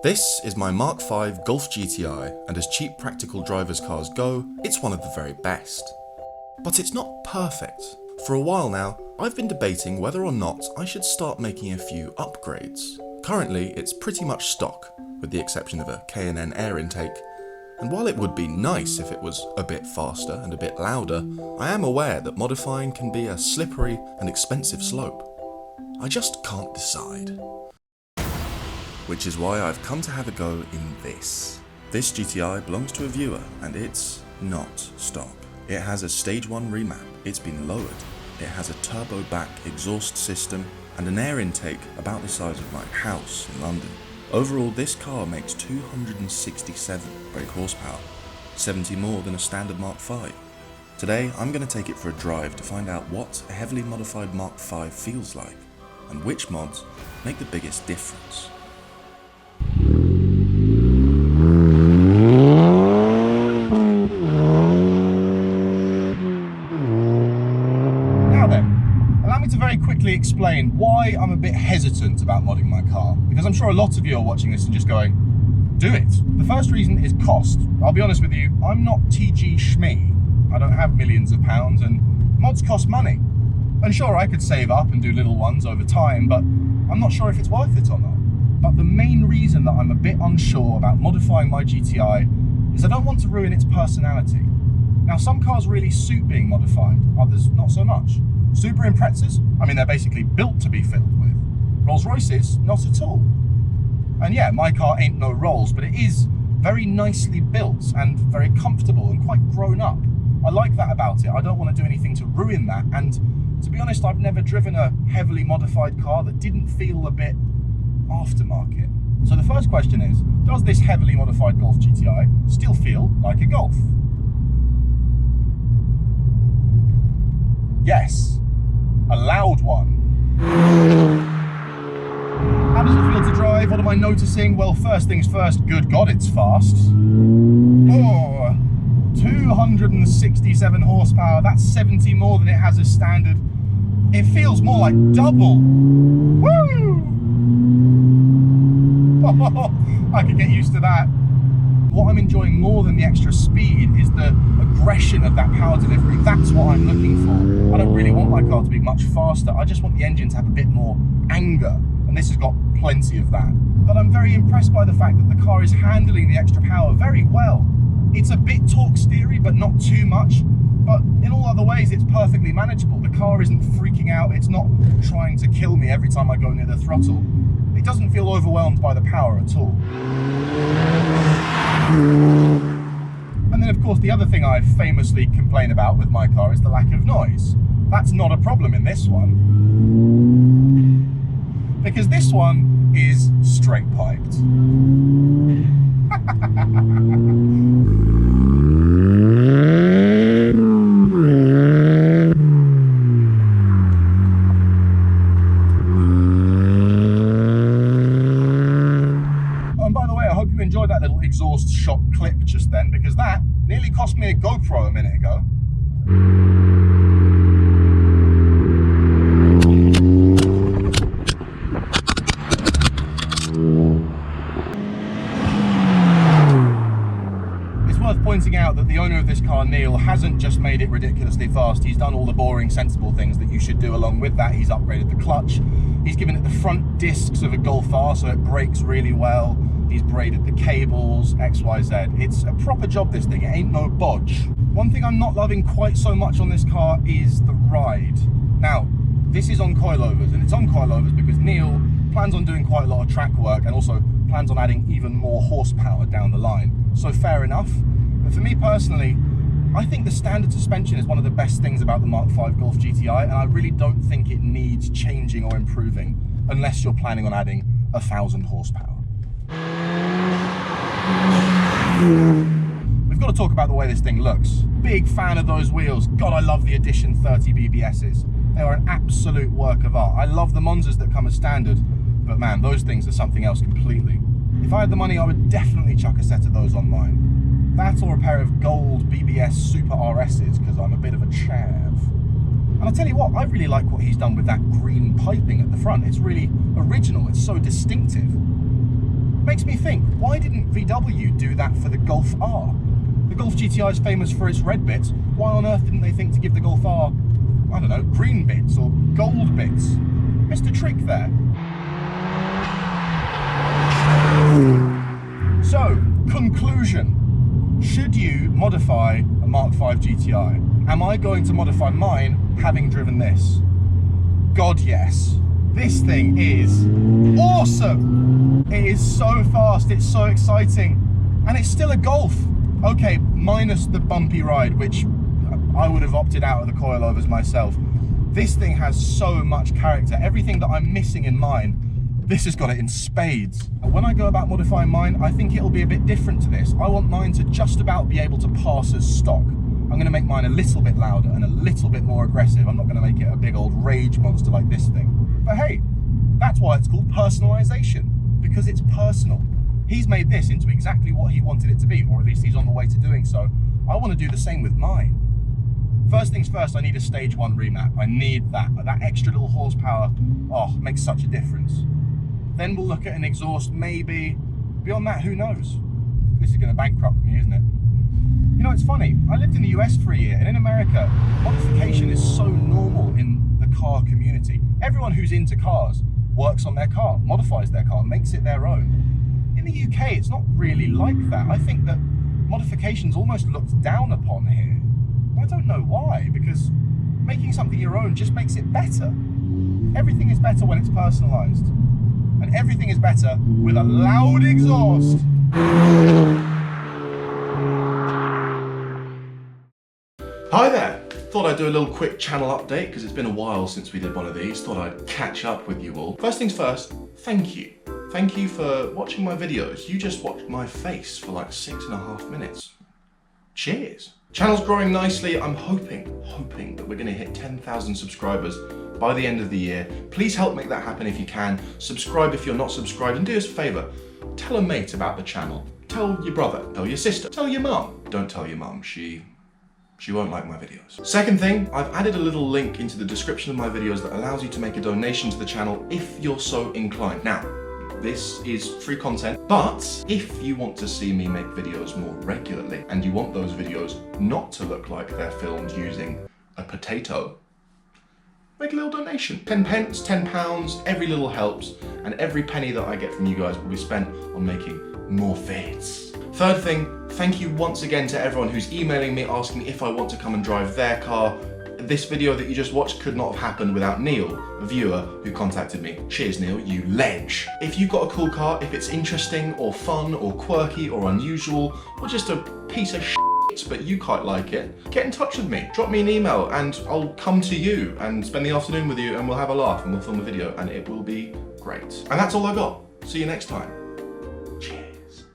This is my Mk5 Golf GTI, and as cheap practical driver's cars go, it's one of the very best. But it's not perfect. For a while now, I've been debating whether or not I should start making a few upgrades. Currently, it's pretty much stock, with the exception of a K&N air intake, and while it would be nice if it was a bit faster and a bit louder, I am aware that modifying can be a slippery and expensive slope. I just can't decide. Which is why I've come to have a go in this. This GTI belongs to a viewer, and it's not stock. It has a stage 1 remap, it's been lowered, it has a turbo back exhaust system, and an air intake about the size of my house in London. Overall, this car makes 267 brake horsepower, 70 more than a standard Mk5. Today, I'm going to take it for a drive to find out what a heavily modified Mk5 feels like, and which mods make the biggest difference. Explain why I'm a bit hesitant about modding my car, because I'm sure a lot of you are watching this and just going, do it. The first reason is cost. I'll be honest with you, I'm not TG Schmee. I don't have millions of pounds, and mods cost money. And sure, I could save up and do little ones over time, but I'm not sure if it's worth it or not. But the main reason that I'm a bit unsure about modifying my GTI is I don't want to ruin its personality. Now, some cars really suit being modified, others not so much. Super Imprezas, I mean, they're basically built to be filled with. Rolls Royces, not at all. And yeah, my car ain't no Rolls, but it is very nicely built and very comfortable and quite grown up. I like that about it. I don't want to do anything to ruin that. And to be honest, I've never driven a heavily modified car that didn't feel a bit aftermarket. So the first question is, does this heavily modified Golf GTI still feel like a Golf? Yes, a loud one. How does it feel to drive? What am I noticing? Well, first things first, good God, it's fast. Oh, 267 horsepower, that's 70 more than it has as standard. It feels more like double. Woo! I could get used to that. What I'm enjoying more than the extra speed is the aggression of that power delivery. That's what I'm looking for. I don't really want my car to be much faster. I just want the engine to have a bit more anger, and this has got plenty of that. But I'm very impressed by the fact that the car is handling the extra power very well. It's a bit torque steery, but not too much. But in all other ways, it's perfectly manageable. The car isn't freaking out. It's not trying to kill me every time I go near the throttle. It doesn't feel overwhelmed by the power at all. And then of course the other thing I famously complain about with my car is the lack of noise. That's not a problem in this one, because this one is straight piped. Enjoyed that little exhaust shot clip just then, because that nearly cost me a GoPro a minute ago. It's worth pointing out that the owner of this car, Neil, hasn't just made it ridiculously fast. He's done all the boring, sensible things that you should do along with that. He's upgraded the clutch. He's given it the front discs of a Golf R, so it brakes really well. He's braided the cables, XYZ. It's a proper job, this thing. It ain't no bodge. One thing I'm not loving quite so much on this car is the ride. Now, this is on coilovers, and it's on coilovers because Neil plans on doing quite a lot of track work and also plans on adding even more horsepower down the line. So fair enough. But for me personally, I think the standard suspension is one of the best things about the Mk5 Golf GTI, and I really don't think it needs changing or improving unless you're planning on adding 1,000 horsepower. We've got to talk about the way this thing looks. Big fan of those wheels. God, I love the Edition 30 BBSs. They are an absolute work of art. I love the Monzas that come as standard, but man, those things are something else completely. If I had the money, I would definitely chuck a set of those on mine. That or a pair of gold BBS Super RSs, because I'm a bit of a chav. And I'll tell you what, I really like what he's done with that green piping at the front. It's really original, it's so distinctive. Makes me think, why didn't VW do that for the Golf R? The Golf GTI is famous for its red bits. Why on earth didn't they think to give the Golf R, I don't know, green bits or gold bits? Missed a trick there. So, conclusion. Should you modify a Mk5 GTI? Am I going to modify mine having driven this? God, yes. This thing is awesome. It is so fast, it's so exciting, and it's still a Golf. Okay, minus the bumpy ride, which I would have opted out of the coilovers myself. This thing has so much character. Everything that I'm missing in mine, this has got it in spades. And when I go about modifying mine, I think it'll be a bit different to this. I want mine to just about be able to pass as stock. I'm gonna make mine a little bit louder and a little bit more aggressive. I'm not gonna make it a big old rage monster like this thing. But hey, that's why it's called personalization, because it's personal. He's made this into exactly what he wanted it to be, or at least he's on the way to doing so. I want to do the same with mine. First things first, I need a stage 1 remap. I need that extra little horsepower. Oh, makes such a difference. Then we'll look at an exhaust, maybe. Beyond that, who knows? This is going to bankrupt me, isn't it? You know, it's funny. I lived in the US for a year, and in America, modification is so normal in the car community. Everyone who's into cars works on their car, modifies their car, makes it their own. In the UK, it's not really like that. I think that modification's almost looked down upon here. I don't know why, because making something your own just makes it better. Everything is better when it's personalized. And everything is better with a loud exhaust. Hi there. Thought I'd do a little quick channel update because it's been a while since we did one of these. Thought I'd catch up with you all. First things first, thank you. Thank you for watching my videos. You just watched my face for like 6.5 minutes. Cheers. Channel's growing nicely. I'm hoping that we're gonna hit 10,000 subscribers by the end of the year. Please help make that happen if you can. Subscribe if you're not subscribed, and do us a favor. Tell a mate about the channel. Tell your brother, tell your sister, tell your mum. Don't tell your mum, she won't like my videos. Second thing, I've added a little link into the description of my videos that allows you to make a donation to the channel if you're so inclined. Now, this is free content, but if you want to see me make videos more regularly and you want those videos not to look like they're filmed using a potato, make a little donation. 10 pence, 10 pounds, every little helps, and every penny that I get from you guys will be spent on making more vids. Third thing, thank you once again to everyone who's emailing me asking if I want to come and drive their car. This video that you just watched could not have happened without Neil, a viewer who contacted me. Cheers, Neil, you ledge. If you've got a cool car, if it's interesting or fun or quirky or unusual or just a piece of shit but you quite like it, get in touch with me. Drop me an email and I'll come to you and spend the afternoon with you and we'll have a laugh and we'll film a video and it will be great. And that's all I got. See you next time.